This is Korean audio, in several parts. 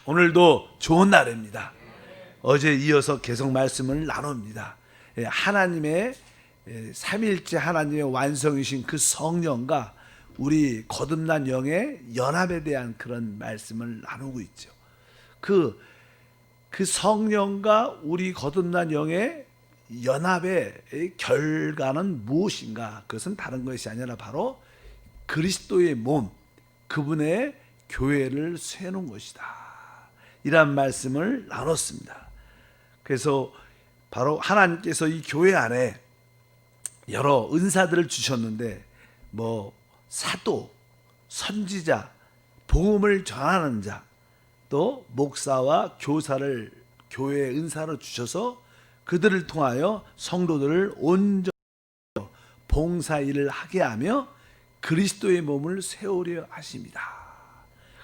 오늘도 좋은 날입니다. 어제 이어서 계속 말씀을 나눕니다. 하나님의 삼일째 하나님의 완성이신 그 성령과 우리 거듭난 영의 연합에 대한 그런 말씀을 나누고 있죠. 그 성령과 우리 거듭난 영의 연합의 결과는 무엇인가? 그것은 다른 것이 아니라 바로 그리스도의 몸, 그분의 교회를 세우는 것이다. 이란 말씀을 나눴습니다. 그래서 바로 하나님께서 이 교회 안에 여러 은사들을 주셨는데 사도, 선지자, 복음을 전하는 자, 또 목사와 교사를 교회의 은사로 주셔서 그들을 통하여 성도들을 온전히 봉사일을 하게 하며 그리스도의 몸을 세우려 하십니다.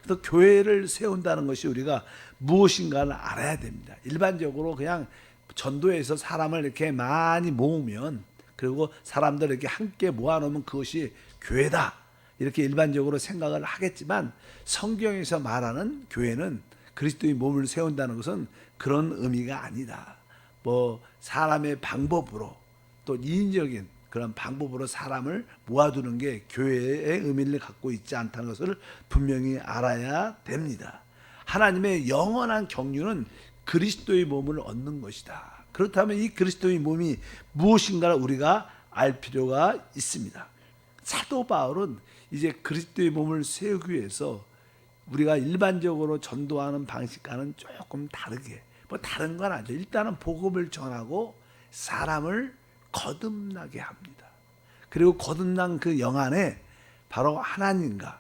그래서 교회를 세운다는 것이 우리가 무엇인가를 알아야 됩니다. 일반적으로 그냥 전도에서 사람을 이렇게 많이 모으면, 그리고 사람들을 이렇게 함께 모아놓으면 그것이 교회다, 이렇게 일반적으로 생각을 하겠지만, 성경에서 말하는 교회는 그리스도의 몸을 세운다는 것은 그런 의미가 아니다. 사람의 방법으로, 또 인위적인 그런 방법으로 사람을 모아두는 게 교회의 의미를 갖고 있지 않다는 것을 분명히 알아야 됩니다. 하나님의 영원한 경륜은 그리스도의 몸을 얻는 것이다. 그렇다면 이 그리스도의 몸이 무엇인가를 우리가 알 필요가 있습니다. 사도 바울은 이제 그리스도의 몸을 세우기 위해서 우리가 일반적으로 전도하는 방식과는 조금 다르게, 다른 건 아니죠. 일단은 복음을 전하고 사람을 거듭나게 합니다. 그리고 거듭난 그 영 안에 바로 하나님과,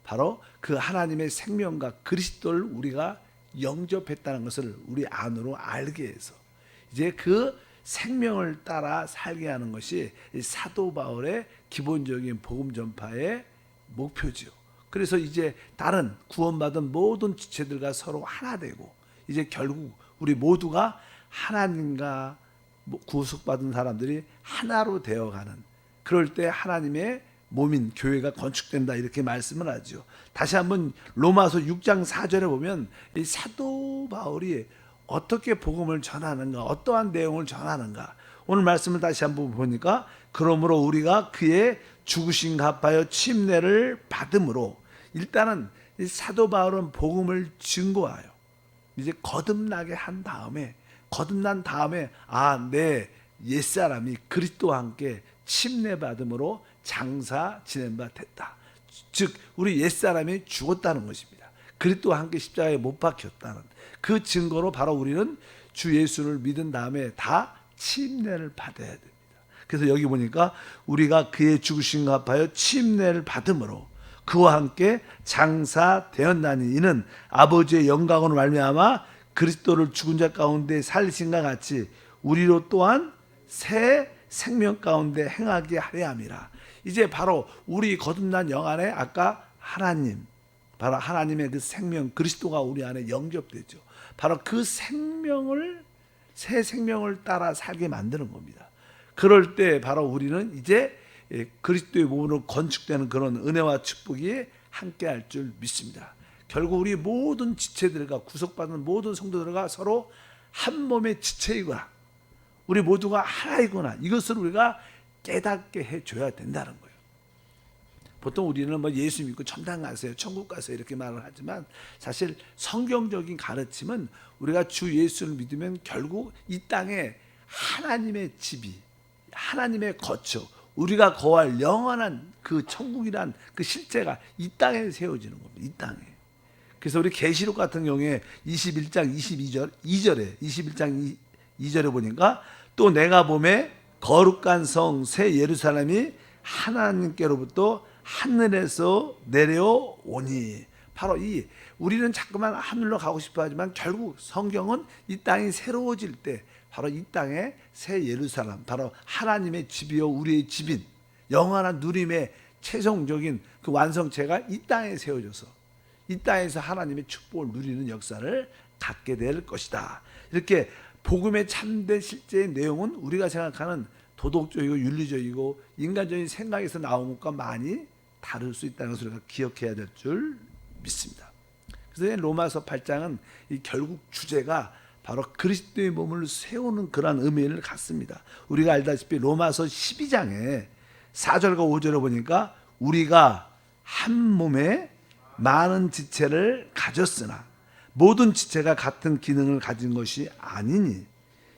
바로 그 하나님의 생명과 그리스도를 우리가 영접했다는 것을 우리 안으로 알게 해서 이제 그 생명을 따라 살게 하는 것이 사도 바울의 기본적인 복음 전파의 목표지요. 그래서 이제 다른 구원받은 모든 지체들과 서로 하나 되고, 이제 결국 우리 모두가 하나님과 구속받은 사람들이 하나로 되어가는, 그럴 때 하나님의 몸인 교회가 건축된다, 이렇게 말씀을 하죠. 다시 한번 로마서 6장 4절에 보면 이 사도 바울이 어떻게 복음을 전하는가, 어떠한 내용을 전하는가, 오늘 말씀을 다시 한번 보니까, 그러므로 우리가 그의 죽으신 합하여 침례를 받음으로, 일단은 이 사도 바울은 복음을 증거하여 이제 거듭나게 한 다음에, 거듭난 다음에 내 옛사람이 그리스도와 함께 침례받음으로 장사 지낸 바 됐다. 즉 우리 옛사람이 죽었다는 것입니다. 그리스도와 함께 십자가에 못 박혔다는 그 증거로 바로 우리는 주 예수를 믿은 다음에 다 침례를 받아야 됩니다. 그래서 여기 보니까 우리가 그의 죽으심과 합하여 침례를 받음으로 그와 함께 장사되었나니, 이는 아버지의 영광으로 말미암아 그리스도를 죽은 자 가운데 살리신과 같이 우리로 또한 새 생명 가운데 행하게 하려 함이라. 이제 바로 우리 거듭난 영 안에 아까 하나님, 바로 하나님의 그 생명 그리스도가 우리 안에 영접되죠. 바로 그 생명을, 새 생명을 따라 살게 만드는 겁니다. 그럴 때 바로 우리는 이제 그리스도의 몸으로 건축되는 그런 은혜와 축복이 함께 할 줄 믿습니다. 결국 우리 모든 지체들과 구속받은 모든 성도들과 서로 한 몸의 지체이거나 우리 모두가 하나이구나, 이것을 우리가 깨닫게 해줘야 된다는 거예요. 보통 우리는 예수 믿고 천당 가세요, 천국 가세요, 이렇게 말을 하지만, 사실 성경적인 가르침은 우리가 주 예수를 믿으면 결국 이 땅에 하나님의 집이, 하나님의 거처, 우리가 거할 영원한 그 천국이란 그 실제가 이 땅에 세워지는 겁니다. 이 땅에. 그래서 우리 계시록 같은 경우에 21장 22절에 보니까, 또 내가 보매 거룩한 성 새 예루살렘이 하나님께로부터 하늘에서 내려오니, 바로 이 우리는 자꾸만 하늘로 가고 싶어 하지만 결국 성경은 이 땅이 새로워질 때 바로 이 땅에 새 예루살렘, 바로 하나님의 집이요 우리의 집인 영원한 누림의 최종적인 그 완성체가 이 땅에 세워져서 이 땅에서 하나님의 축복을 누리는 역사를 갖게 될 것이다. 이렇게 복음의 참된 실제의 내용은 우리가 생각하는 도덕적이고 윤리적이고 인간적인 생각에서 나온 것과 많이 다를 수 있다는 것을 우리가 기억해야 될 줄 믿습니다. 그래서 로마서 8장은 이 결국 주제가 바로 그리스도의 몸을 세우는 그런 의미를 갖습니다. 우리가 알다시피 로마서 12장에 4절과 5절을 보니까 우리가 한 몸에 많은 지체를 가졌으나 모든 지체가 같은 기능을 가진 것이 아니니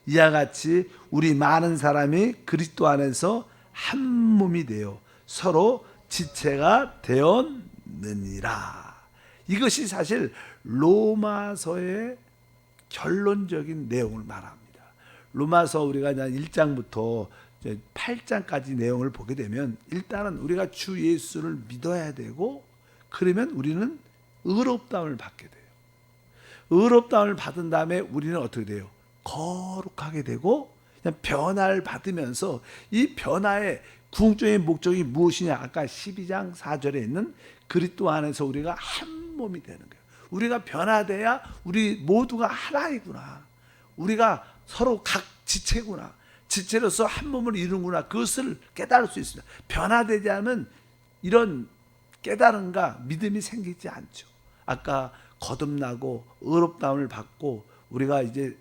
이와 같이 우리 많은 사람이 그리스도 안에서 한 몸이 되어 서로 지체가 되었느니라. 이것이 사실 로마서의 결론적인 내용을 말합니다. 로마서 우리가 1장부터 8장까지 내용을 보게 되면 일단은 우리가 주 예수를 믿어야 되고 그러면 우리는 의롭다움을 받게 돼요. 의롭다움을 받은 다음에 우리는 어떻게 돼요? 거룩하게 되고 그냥 변화를 받으면서 이 변화의 궁극적인 목적이 무엇이냐? 아까 12장 4절에 있는 그리스도 안에서 우리가 한 몸이 되는 거예요. 우리가 변화돼야 우리 모두가 하나이구나. 우리가 서로 각 지체구나. 지체로서 한 몸을 이루는구나. 그것을 깨달을 수 있습니다. 변화되지 않으면 이런 깨달음과 믿음이 생기지 않죠. 아까 거듭나고 의롭다움을 받고 우리가 이제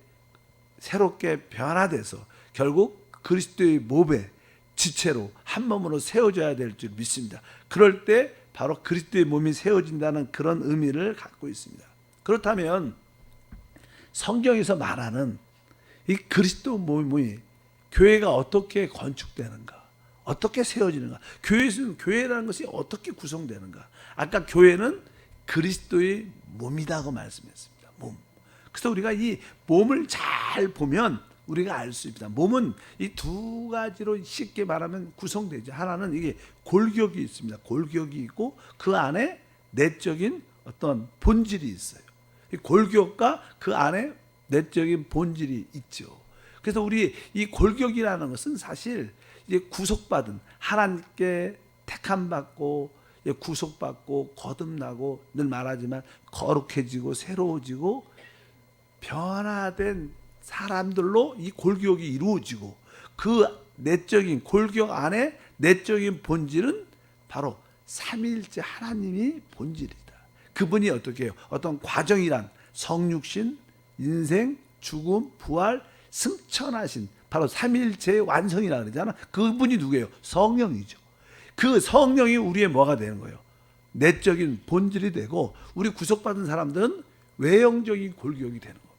새롭게 변화돼서 결국 그리스도의 몸의 지체로 한 몸으로 세워져야 될 줄 믿습니다. 그럴 때 바로 그리스도의 몸이 세워진다는 그런 의미를 갖고 있습니다. 그렇다면 성경에서 말하는 이 그리스도 몸이 교회가 어떻게 건축되는가? 어떻게 세워지는가? 교회라는 것이 어떻게 구성되는가? 아까 교회는 그리스도의 몸이라고 말씀했습니다. 몸. 그래서 우리가 이 몸을 잘 보면 우리가 알 수 있습니다. 몸은 이 두 가지로 쉽게 말하면 구성되죠. 하나는 이게 골격이 있습니다. 골격이 있고 그 안에 내적인 어떤 본질이 있어요. 이 골격과 그 안에 내적인 본질이 있죠. 그래서 우리 이 골격이라는 것은 사실 이제 구속받은 하나님께 택함 받고 구속받고 거듭나고 늘 말하지만 거룩해지고 새로워지고 변화된 사람들로 이 골격이 이루어지고 그 내적인 골격 안에 내적인 본질은 바로 삼위일체 하나님이 본질이다. 그분이 어떻게 해요? 어떤 과정이란 성육신, 인생, 죽음, 부활, 승천하신 바로 삼위일체의 완성이라 그러잖아. 그분이 누구예요? 성령이죠. 그 성령이 우리의 뭐가 되는 거예요? 내적인 본질이 되고 우리 구속받은 사람들은 외형적인 골격이 되는 겁니다.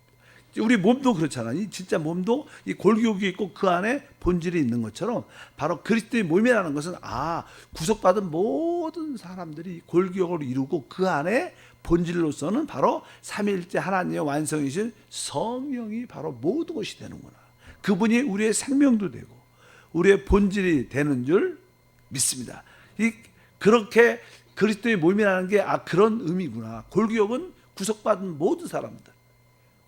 우리 몸도 그렇잖아요. 이 진짜 몸도 이 골격이 있고 그 안에 본질이 있는 것처럼 바로 그리스도의 몸이라는 것은 구속받은 모든 사람들이 골격을 이루고 그 안에 본질로서는 바로 삼위일체 하나님의 완성이신 성령이 바로 모든 것이 되는구나. 그분이 우리의 생명도 되고 우리의 본질이 되는 줄 믿습니다. 그렇게 그리스도의 몸이라는 게 그런 의미구나. 골격은 구속받은 모든 사람들.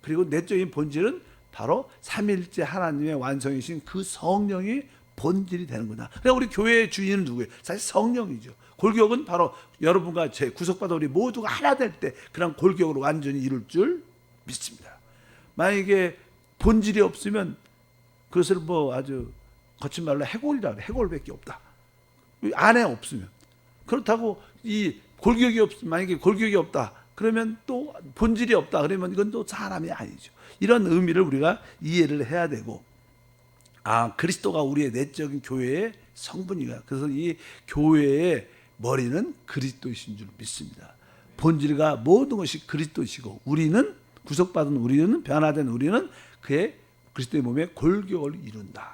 그리고 내적인 본질은 바로 삼위일체 하나님의 완성이신 그 성령이 본질이 되는구나. 그러니까 우리 교회의 주인은 누구예요? 사실 성령이죠. 골격은 바로 여러분과 제 구속받아 우리 모두가 하나 될 때 그런 골격으로 완전히 이룰 줄 믿습니다. 만약에 본질이 없으면 그것을 아주 거친 말로 해골이라 그래. 해골밖에 없다. 안에 없으면. 그렇다고 이 골격이 만약에 골격이 없다. 그러면 또 본질이 없다. 그러면 이건 또 사람이 아니죠. 이런 의미를 우리가 이해를 해야 되고 그리스도가 우리의 내적인 교회의 성분이다. 그래서 이 교회의 머리는 그리스도이신 줄 믿습니다. 본질과 모든 것이 그리스도시고 우리는 구속받은 우리는 변화된 우리는 그의 그리스도의 몸에 골격을 이룬다.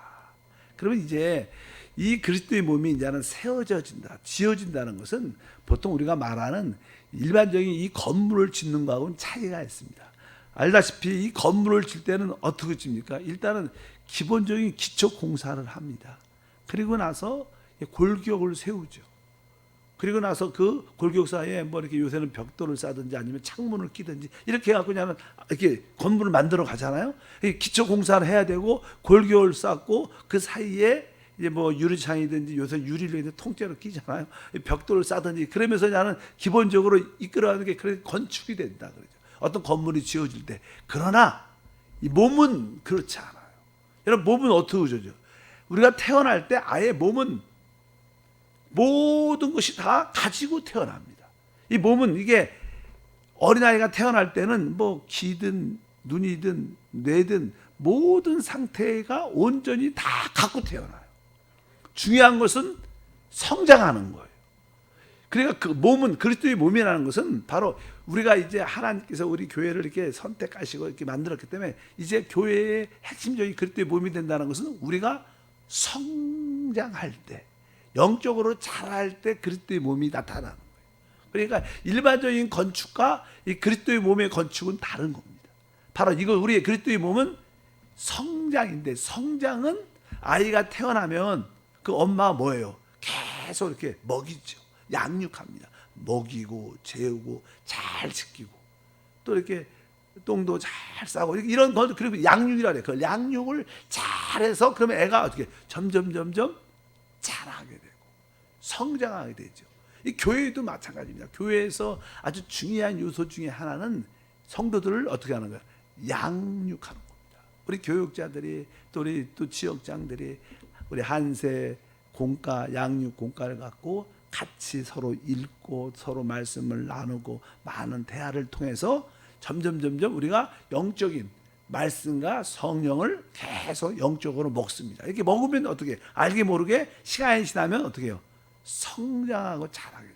그러면 이제 이 그리스도의 몸이 이제는 세워져진다, 지어진다는 것은 보통 우리가 말하는 일반적인 이 건물을 짓는 거하고는 차이가 있습니다. 알다시피 이 건물을 질 때는 어떻게 집니까? 일단은 기본적인 기초 공사를 합니다. 그리고 나서 골격을 세우죠. 그리고 나서 그 골격 사이에 이렇게 요새는 벽돌을 쌓든지 아니면 창문을 끼든지 이렇게 해갖고 그냥 이렇게 건물을 만들어 가잖아요. 기초 공사를 해야 되고 골격을 쌓고 그 사이에 이제 유리창이든지 요새 유리를 이제 통째로 끼잖아요. 벽돌을 쌓든지 그러면서 나는 기본적으로 이끌어가는 게 그래 건축이 된다 그러죠. 어떤 건물이 지어질 때. 그러나 이 몸은 그렇지 않아요. 여러분 몸은 어떻게 지어져? 우리가 태어날 때 아예 몸은 모든 것이 다 가지고 태어납니다. 이 몸은 이게 어린아이가 태어날 때는 뭐 귀든 눈이든 뇌든 모든 상태가 온전히 다 갖고 태어나요. 중요한 것은 성장하는 거예요. 그러니까 그 몸은, 그리스도의 몸이라는 것은 바로 우리가 이제 하나님께서 우리 교회를 이렇게 선택하시고 이렇게 만들었기 때문에 이제 교회의 핵심적인 그리스도의 몸이 된다는 것은 우리가 성장할 때, 영적으로 자랄 때 그리스도의 몸이 나타나는 거예요. 그러니까 일반적인 건축과 이 그리스도의 몸의 건축은 다른 겁니다. 바로 이거, 우리의 그리스도의 몸은 성장인데, 성장은 아이가 태어나면 그 엄마가 뭐예요? 계속 이렇게 먹이죠. 양육합니다. 먹이고 재우고 잘 지키고 또 이렇게 똥도 잘 싸고 이런 것, 그리고 양육이라 그래요. 그 양육을 잘해서 그러면 애가 어떻게 점점 자라게 되고 성장하게 되죠. 이 교회도 마찬가지입니다. 교회에서 아주 중요한 요소 중에 하나는 성도들을 어떻게 하는 거예요? 양육하는 겁니다. 우리 교육자들이 또 우리 또 지역장들이 우리 한세 공과 양육 공과를 갖고 같이 서로 읽고 서로 말씀을 나누고 많은 대화를 통해서 점점 우리가 영적인 말씀과 성령을 계속 영적으로 먹습니다. 이렇게 먹으면 어떻게, 알게 모르게 시간이 지나면 어떻게 해요? 성장하고 자라게 돼요.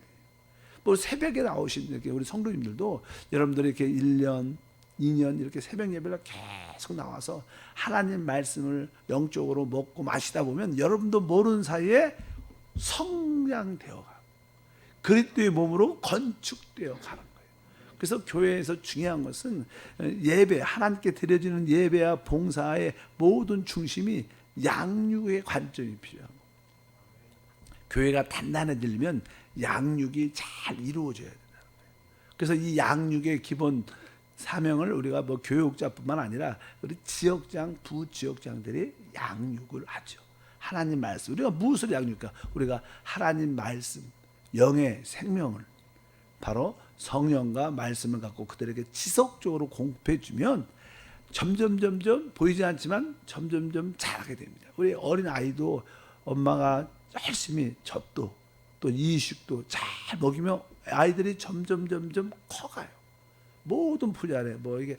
뭐 새벽에 나오신 이렇게 우리 성도님들도 여러분들이 이렇게 1년, 2년 이렇게 새벽 예배를 계속 나와서 하나님 말씀을 영적으로 먹고 마시다 보면 여러분도 모르는 사이에 성장되어 가고 그리스도의 몸으로 건축되어 가는 거예요. 그래서 교회에서 중요한 것은 예배, 하나님께 드려지는 예배와 봉사의 모든 중심이 양육의 관점이 필요한 거예요. 교회가 단단해지려면 양육이 잘 이루어져야 된다는 거예요. 그래서 이 양육의 기본 사명을 우리가 뭐 교육자뿐만 아니라 우리 지역장, 부지역장들이 양육을 하죠. 하나님 말씀, 우리가 무엇을 양육할까? 우리가 하나님 말씀, 영의 생명을 바로 성령과 말씀을 갖고 그들에게 지속적으로 공급해 주면 점점 보이지 않지만 점점 자라게 됩니다. 우리 어린 아이도 엄마가 열심히 젖도 또 이식도 잘 먹이면 아이들이 점점 커가요. 모든 분야에 뭐 이게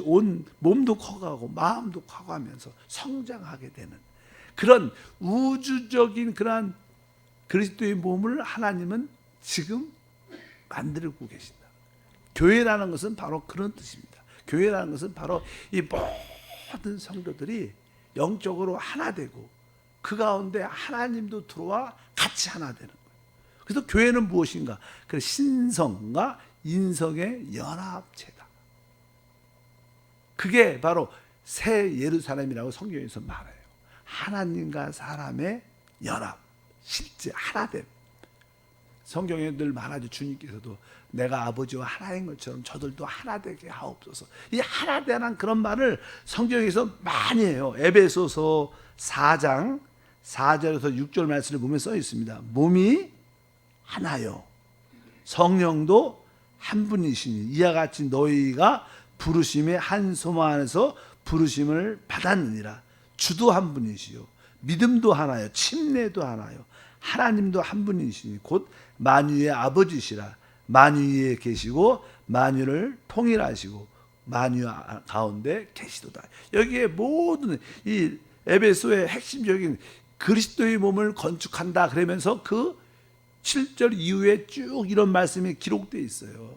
온 몸도 커가고 마음도 커가면서 성장하게 되는 그런 우주적인 그러한 그리스도의 몸을 하나님은 지금 만들고 계신다. 교회라는 것은 바로 그런 뜻입니다. 교회라는 것은 바로 이 모든 성도들이 영적으로 하나 되고 그 가운데 하나님도 들어와 같이 하나 되는 거예요. 그래서 교회는 무엇인가? 그 신성과 인성의 연합체다. 그게 바로 새 예루살렘이라고 성경에서 말해요. 하나님과 사람의 연합, 실제 하나됨. 성경에 늘 말하죠. 주님께서도 내가 아버지와 하나인 것처럼 저들도 하나 되게 하옵소서. 이 하나 되는 그런 말을 성경에서 많이 해요. 에베소서 4장 4절에서 6절 말씀을 보면 써 있습니다. 몸이 하나요, 성령도 한 분이시니 이와 같이 너희가 부르심의 한 소망 안에서 부르심을 받았느니라. 주도 한 분이시요, 믿음도 하나요, 침례도 하나요, 하나님도 한 분이시니 곧 만유의 아버지시라. 만유에 계시고 만유를 통일하시고 만유 가운데 계시도다. 여기에 모든 이 에베소의 핵심적인 그리스도의 몸을 건축한다 그러면서 그 7절 이후에 쭉 이런 말씀이 기록되어 있어요.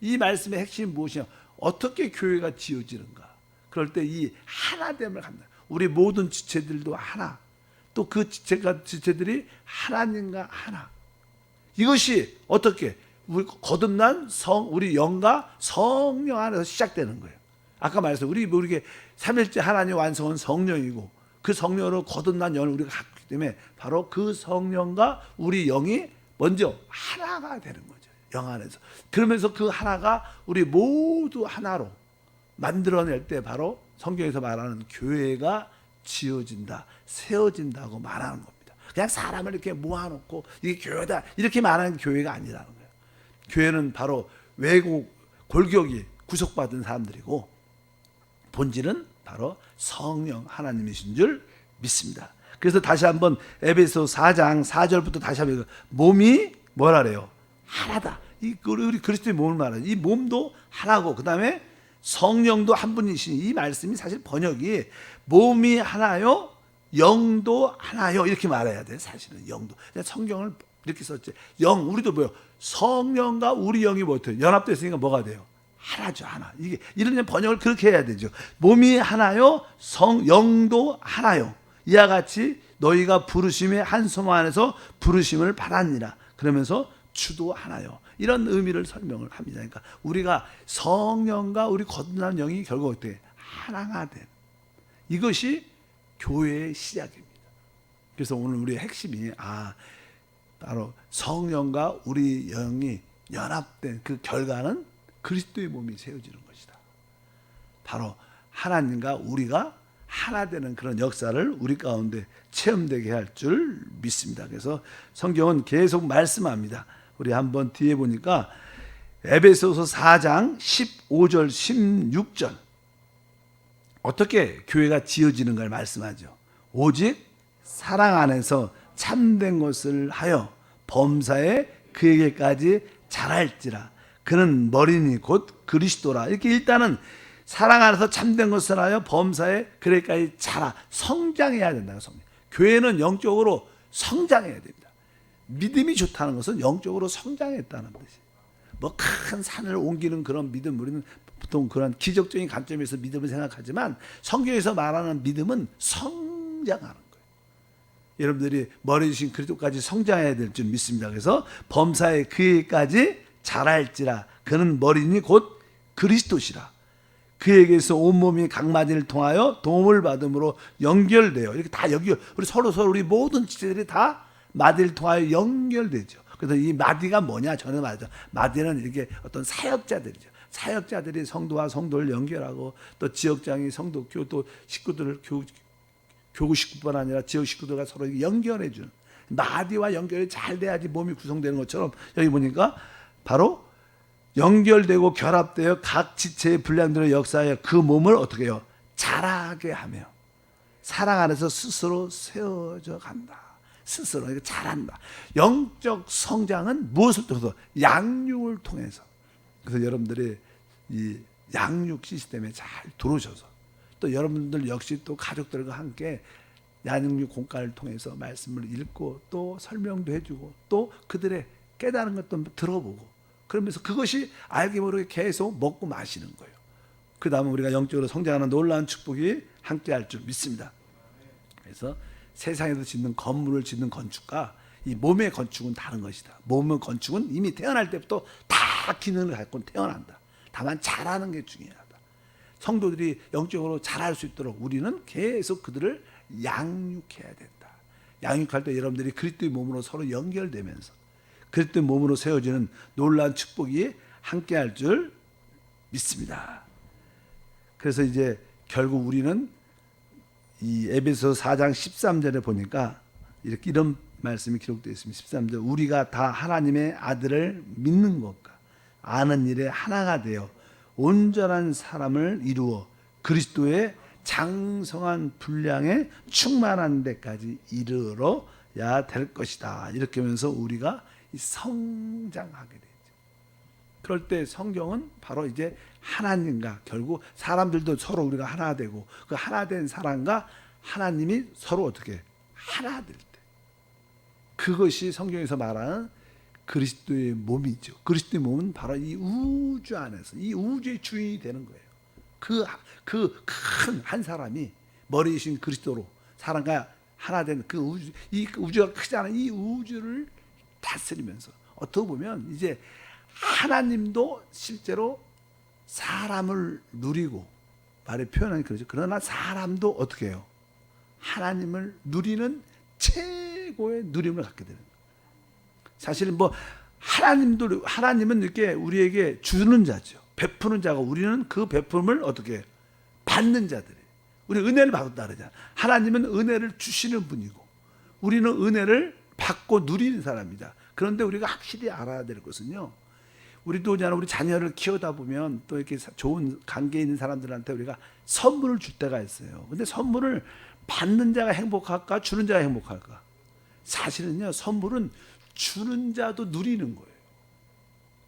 이 말씀의 핵심이 무엇이냐? 어떻게 교회가 지어지는가? 그럴 때 이 하나됨을 갖는다. 우리 모든 지체들도 하나, 또 그 지체들이 하나님과 하나. 이것이 어떻게 우리 거듭난 우리 영과 성령 안에서 시작되는 거예요. 아까 말했어요. 우리에게 삼일째 하나님 완성은 성령이고 그 성령으로 거듭난 영을 우리가 갖고 있기 때문에 바로 그 성령과 우리 영이 먼저 하나가 되는 거죠. 영 안에서. 그러면서 그 하나가 우리 모두 하나로 만들어낼 때 바로 성경에서 말하는 교회가 지어진다, 세워진다고 말하는 겁니다. 그냥 사람을 이렇게 모아놓고 이게 교회다 이렇게 말하는 교회가 아니라는 거예요. 교회는 바로 외국 골격이 구속받은 사람들이고 본질은 바로 성령 하나님이신 줄 믿습니다. 그래서 다시 한번 에베소 4장 4절부터 다시 한번 몸이 뭐라 그래요? 하나다. 우리 그리스도의 몸을 말하죠. 이 몸도 하나고 그다음에 성령도 한 분이시니 이 말씀이 사실 번역이 몸이 하나요, 영도 하나요 이렇게 말해야 돼. 사실은 영도. 성경을 이렇게 썼지. 영 우리도 뭐요? 성령과 우리 영이 뭐 어때요? 연합됐으니까 뭐가 돼요? 하나죠, 하나. 이게 이런 번역을 그렇게 해야 되죠. 몸이 하나요, 영도 하나요. 이와 같이 너희가 부르심의 한 소망 안에서 부르심을 받았니라. 그러면서 주도 하나요. 이런 의미를 설명을 합니다. 그러니까 우리가 성령과 우리 거듭난 영이 결국 어떻게 하나가 된 이것이 교회의 시작입니다. 그래서 오늘 우리의 핵심이 바로 성령과 우리 영이 연합된 그 결과는 그리스도의 몸이 세워지는 것이다. 바로 하나님과 우리가 하나 되는 그런 역사를 우리 가운데 체험되게 할 줄 믿습니다. 그래서 성경은 계속 말씀합니다. 우리 한번 뒤에 보니까 에베소서 4장 15절 16절 어떻게 교회가 지어지는가를 말씀하죠. 오직 사랑 안에서 참된 것을 하여 범사에 그에게까지 자랄지라. 그는 머리니 곧 그리스도라. 이렇게 일단은 사랑 안에서 참된 것을 하여 범사에 그에게까지 자라. 성장해야 된다. 교회는 영적으로 성장해야 됩니다. 믿음이 좋다는 것은 영적으로 성장했다는 뜻이에요. 뭐 큰 산을 옮기는 그런 믿음, 우리는 보통 그런 기적적인 관점에서 믿음을 생각하지만 성경에서 말하는 믿음은 성장하는 거예요. 여러분들이 머리 주신 그리스도까지 성장해야 될 줄 믿습니다. 그래서 범사에 그에게까지 자랄지라. 그는 머리니 곧 그리스도시라. 그에게서 온몸이 각 마디를 통하여 도움을 받음으로 연결돼요. 이렇게 다 우리 서로 우리 모든 지체들이 다 마디를 통하여 연결되죠. 그래서 이 마디가 뭐냐? 전에 말했죠. 마디는 이렇게 어떤 사역자들이죠. 사역자들이 성도와 성도를 연결하고 또 지역장이 성도, 또 식구들을 교구 식구뿐 아니라 지역 식구들과 서로 연결해 주는 마디와 연결이 잘 돼야지 몸이 구성되는 것처럼 여기 보니까 바로 연결되고 결합되어 각 지체의 분량들의 역사에 그 몸을 어떻게 해요? 자라게 하며 사랑 안에서 스스로 세워져 간다. 스스로 이렇게 자란다. 영적 성장은 무엇을 통해서? 양육을 통해서. 그래서 여러분들이 이 양육 시스템에 잘 들어오셔서 또 여러분들 역시 또 가족들과 함께 양육 공간을 통해서 말씀을 읽고 또 설명도 해주고 또 그들의 깨달은 것도 들어보고 그러면서 그것이 알게 모르게 계속 먹고 마시는 거예요. 그 다음에 우리가 영적으로 성장하는 놀라운 축복이 함께할 줄 믿습니다. 그래서 세상에서 짓는 건물을 짓는 건축과 이 몸의 건축은 다른 것이다. 몸의 건축은 이미 태어날 때부터 다 기능을 갖고 태어난다. 다만 잘하는 게 중요하다. 성도들이 영적으로 잘할 수 있도록 우리는 계속 그들을 양육해야 된다. 양육할 때 여러분들이 그리스도의 몸으로 서로 연결되면서 그리스도의 몸으로 세워지는 놀라운 축복이 함께할 줄 믿습니다. 그래서 이제 결국 우리는 이 에베소 4장 13절에 보니까 이런 말씀이 기록되어 있습니다. 13절 우리가 다 하나님의 아들을 믿는 것과 아는 일에 하나가 되어 온전한 사람을 이루어 그리스도의 장성한 분량에 충만한 데까지 이르러야 될 것이다. 이렇게 하면서 우리가 성장하게 되죠. 그럴 때 성경은 바로 이제 하나님과 결국 사람들도 서로 우리가 하나 되고 그 하나 된 사람과 하나님이 서로 어떻게 하나 될 때 그것이 성경에서 말하는 그리스도의 몸이죠. 그리스도의 몸은 바로 이 우주 안에서 이 우주의 주인이 되는 거예요. 그 큰 한 사람이 머리이신 그리스도로 사람과 하나 된 그 우주, 이 우주가 크잖아요. 이 우주를 다스리면서 어떻게 보면 이제 하나님도 실제로 사람을 누리고 말의 표현은 그러죠. 그러나 사람도 어떻게 해요? 하나님을 누리는 최고의 누림을 갖게 되는 거예요. 사실은 뭐 하나님은 이렇게 우리에게 주는 자죠. 베푸는 자고 우리는 그 베품을 어떻게 해요? 받는 자들이에요. 우리 은혜를 받았다 그러잖아요. 하나님은 은혜를 주시는 분이고 우리는 은혜를 받고 누리는 사람이다. 그런데 우리가 확실히 알아야 될 것은요. 우리도 우리 자녀를 키우다 보면 또 이렇게 좋은 관계에 있는 사람들한테 우리가 선물을 줄 때가 있어요. 근데 선물을 받는 자가 행복할까? 주는 자가 행복할까? 사실은요, 선물은 주는 자도 누리는 거예요.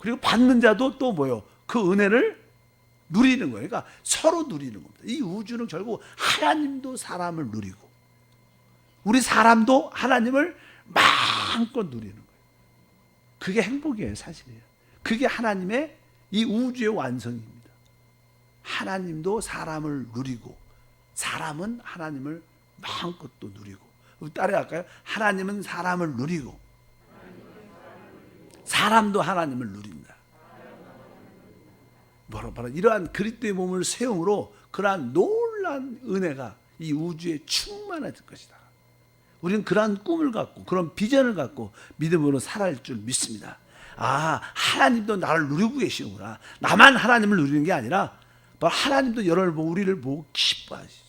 그리고 받는 자도 또 뭐요? 그 은혜를 누리는 거예요. 그러니까 서로 누리는 겁니다. 이 우주는 결국 하나님도 사람을 누리고 우리 사람도 하나님을 마음껏 누리는 거예요. 그게 행복이에요, 사실이에요. 그게 하나님의 이 우주의 완성입니다. 하나님도 사람을 누리고 사람은 하나님을 마음껏 또 누리고. 따라할까요? 하나님은 사람을 누리고 사람도 하나님을 누린다. 바로 이러한 그리스도의 몸을 세움으로 그러한 놀라운 은혜가 이 우주에 충만해질 것이다. 우리는 그러한 꿈을 갖고 그런 비전을 갖고 믿음으로 살아갈 줄 믿습니다. 아, 하나님도 나를 누리고 계시는구나. 나만 하나님을 누리는 게 아니라 하나님도 우리를 보고 기뻐하시죠.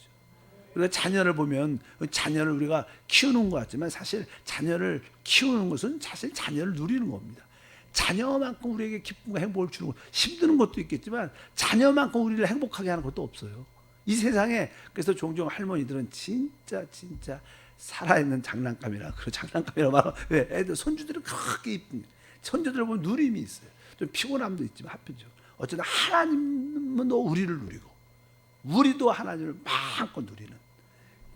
우리가 자녀를 보면 자녀를 우리가 키우는 것 같지만 사실 자녀를 키우는 것은 사실 자녀를 누리는 겁니다. 자녀만큼 우리에게 기쁨과 행복을 주는 것, 힘드는 것도 있겠지만 자녀만큼 우리를 행복하게 하는 것도 없어요. 이 세상에. 그래서 종종 할머니들은 진짜 살아있는 장난감이라, 그 장난감이라 말하면 왜 애들 손주들은 그렇게 이쁜, 손주들 보면 누림이 있어요. 좀 피곤함도 있지만 하필죠. 어쨌든 하나님은 또 우리를 누리고 우리도 하나님을 마음껏 누리는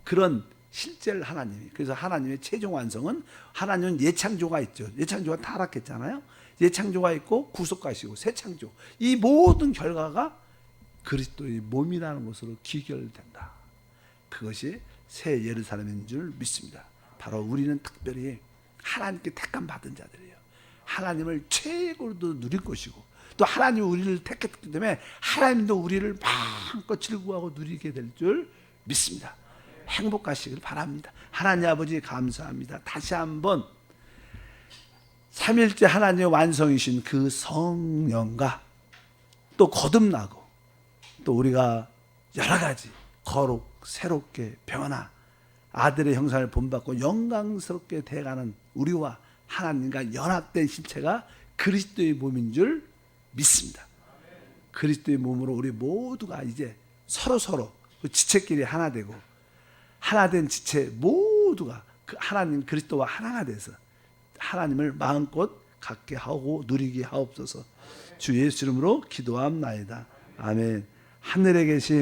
그런 실제를 하나님이. 그래서 하나님의 최종 완성은, 하나님은 예창조가 있죠. 예창조가 타락했잖아요. 예창조가 있고 구속가시고 새창조, 이 모든 결과가 그리스도의 몸이라는 것으로 귀결된다. 그것이 새 예루살렘인 줄 믿습니다. 바로 우리는 특별히 하나님께 택함 받은 자들이에요. 하나님을 최고로 누릴 것이고 또 하나님이 우리를 택했기 때문에 하나님도 우리를 마음껏 즐거워하고 누리게 될 줄 믿습니다. 행복하시길 바랍니다. 하나님 아버지 감사합니다. 다시 한번 삼일째 하나님의 완성이신 그 성령과 또 거듭나고 또 우리가 여러 가지 거룩 새롭게 변화, 아들의 형상을 본받고 영광스럽게 돼가는 우리와 하나님과 연합된 실체가 그리스도의 몸인 줄 믿습니다. 그리스도의 몸으로 우리 모두가 이제 서로 지체끼리 하나 되고 하나된 지체 모두가 그 하나님 그리스도와 하나가 돼서 하나님을 마음껏 갖게 하고 누리게 하옵소서. 주 예수 이름으로 기도함나이다. 아멘. 하늘에 계신